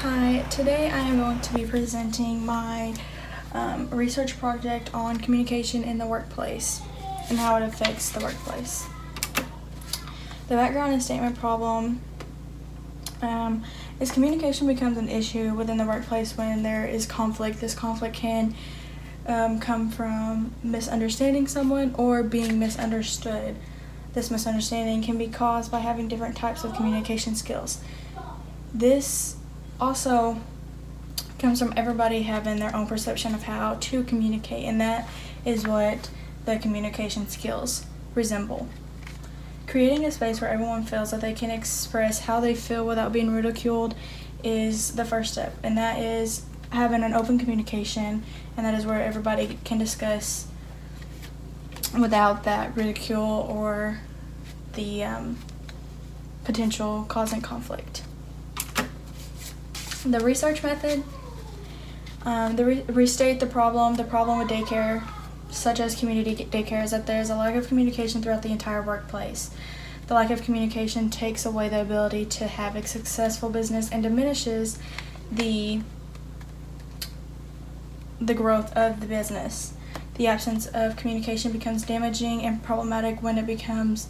Hi, today I am going to be presenting my research project on communication in the workplace and how it affects the workplace. The background and statement problem is communication becomes an issue within the workplace when there is conflict. This conflict can come from misunderstanding someone or being misunderstood. This misunderstanding can be caused by having different types of communication skills. This also comes from everybody having their own perception of how to communicate, and that is what the communication skills resemble. Creating a space where everyone feels that they can express how they feel without being ridiculed is the first step, and that is having an open communication, and that is where everybody can discuss without that ridicule or the potential causing conflict. The research method, restate the problem. The problem with daycare, such as community daycare, is that there is a lack of communication throughout the entire workplace. The lack of communication takes away the ability to have a successful business and diminishes the growth of the business. The absence of communication becomes damaging and problematic when it begins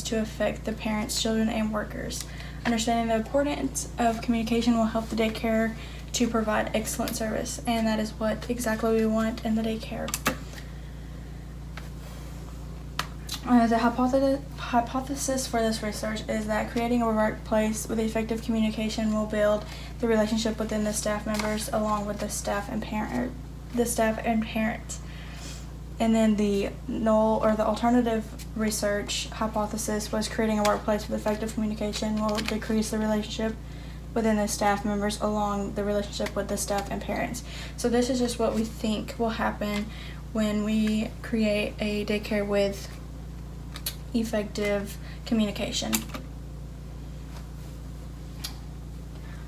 to affect the parents, children, and workers. Understanding the importance of communication will help the daycare to provide excellent service, and that is what exactly we want in the daycare. The hypothesis for this research is that creating a workplace with effective communication will build the relationship within the staff members along with the staff and parents. And then the alternative research hypothesis was creating a workplace with effective communication will decrease the relationship within the staff members along the relationship with the staff and parents. So this is just what we think will happen when we create a daycare with effective communication.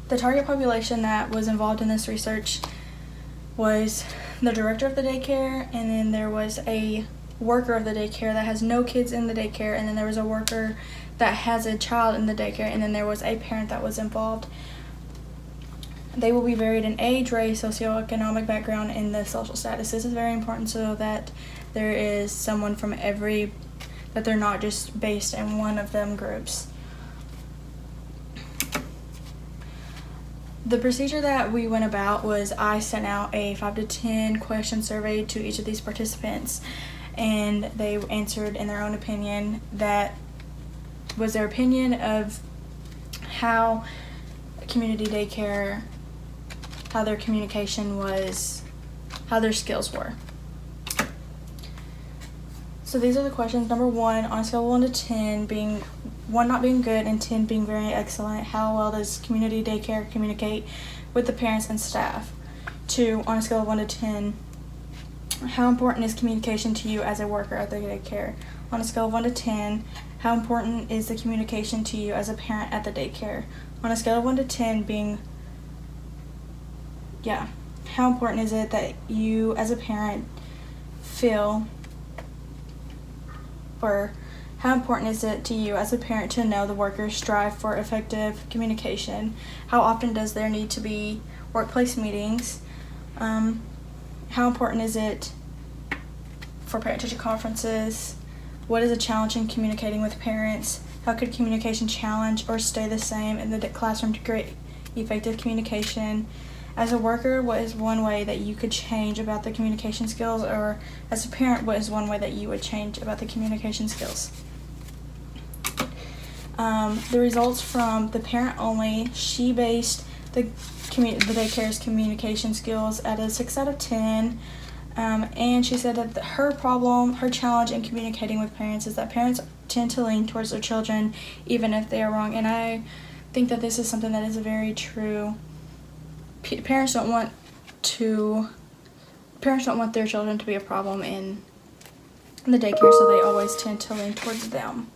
The target population that was involved in this research was the director of the daycare, and then there was a worker of the daycare that has no kids in the daycare, and then there was a worker that has a child in the daycare, and then there was a parent that was involved. They will be varied in age, race, socioeconomic background, and the social status. This is very important so that there is someone from that they're not just based in one of them groups. The procedure that we went about was I sent out a 5 to 10 question survey to each of these participants, and they answered in their own opinion. That was their opinion of how community daycare, how their communication was, how their skills were. So these are the questions. Number 1, on a scale of 1 to 10, being 1 not being good and 10 being very excellent, how well does community daycare communicate with the parents and staff? 2, on a scale of 1 to 10, how important is communication to you as a worker at the daycare? On a scale of 1 to 10, how important is the communication to you as a parent at the daycare? On a scale of 1 to 10 how important is it that you as a parent feel, or how important is it to you as a parent to know the workers strive for effective communication? How often does there need to be workplace meetings? How important is it for parent-teacher conferences? What is a challenge in communicating with parents? How could communication challenge or stay the same in the classroom to create effective communication? As a worker, what is one way that you could change about the communication skills? Or as a parent, what is one way that you would change about the communication skills? The results from the parent only, she based the daycare's communication skills at a 6 out of 10. And she said that her challenge in communicating with parents is that parents tend to lean towards their children even if they are wrong. And I think that this is something that is very true. Parents don't want their children to be a problem in the daycare, so they always tend to lean towards them.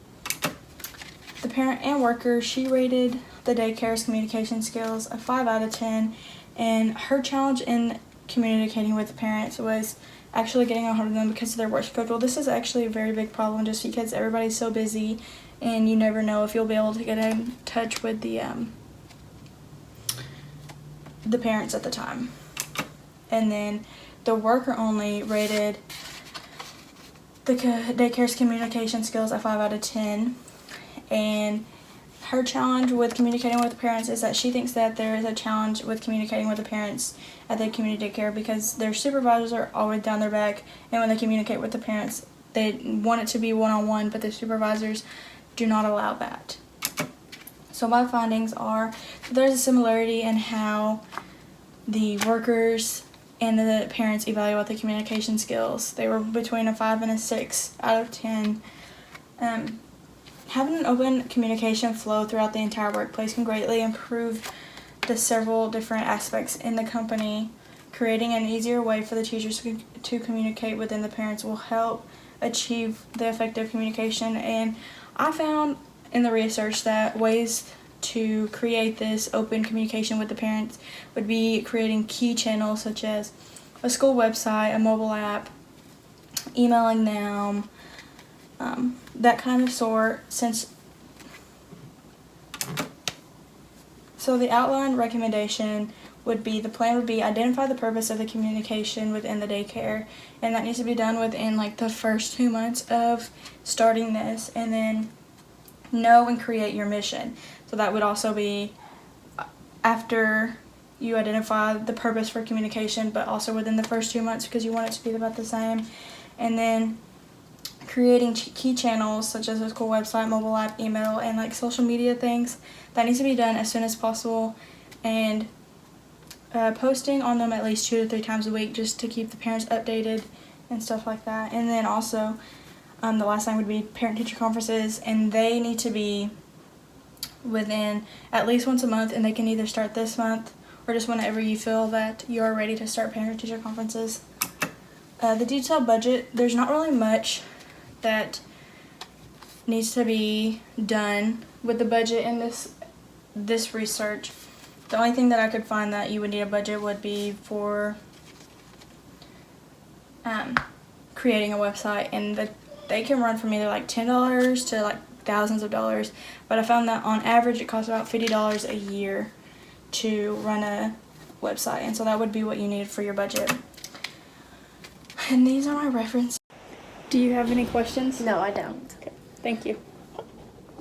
The parent and worker, she rated the daycare's communication skills a 5 out of 10, and her challenge in communicating with the parents was actually getting a hold of them because of their work schedule. This is actually a very big problem just because everybody's so busy, and you never know if you'll be able to get in touch with the the parents at the time. And then the worker only rated the daycare's communication skills a 5 out of 10. And her challenge with communicating with the parents is that she thinks that there is a challenge with communicating with the parents at the community daycare because their supervisors are always down their back, and when they communicate with the parents, they want it to be one-on-one, but the supervisors do not allow that. So my findings are that there's a similarity in how the workers and the parents evaluate the communication skills. They were between a 5 and a 6 out of 10. Having an open communication flow throughout the entire workplace can greatly improve the several different aspects in the company. Creating an easier way for the teachers to communicate within the parents will help achieve the effective communication. And I found in the research that ways to create this open communication with the parents would be creating key channels such as a school website, a mobile app, emailing them, that kind of sort. So the outline recommendation would be, the plan would be identify the purpose of the communication within the daycare, and that needs to be done within like the first 2 months of starting this, and then know and create your mission. So that would also be after you identify the purpose for communication, but also within the first 2 months because you want it to be about the same. And then creating key channels such as a school website, mobile app, email, and like social media things. That needs to be done as soon as possible, and posting on them at least 2 to 3 times a week just to keep the parents updated and stuff like that. And then also the last thing would be parent-teacher conferences, and they need to be within at least once a month, and they can either start this month or just whenever you feel that you are ready to start parent-teacher conferences. The detailed budget, there's not really much that needs to be done with the budget in this research. The only thing that I could find that you would need a budget would be for creating a website, and they can run from either like $10 to like thousands of dollars, but I found that on average it costs about $50 a year to run a website, and so that would be what you needed for your budget. And these are my references. Do you have any questions? No, I don't. Okay. Thank you.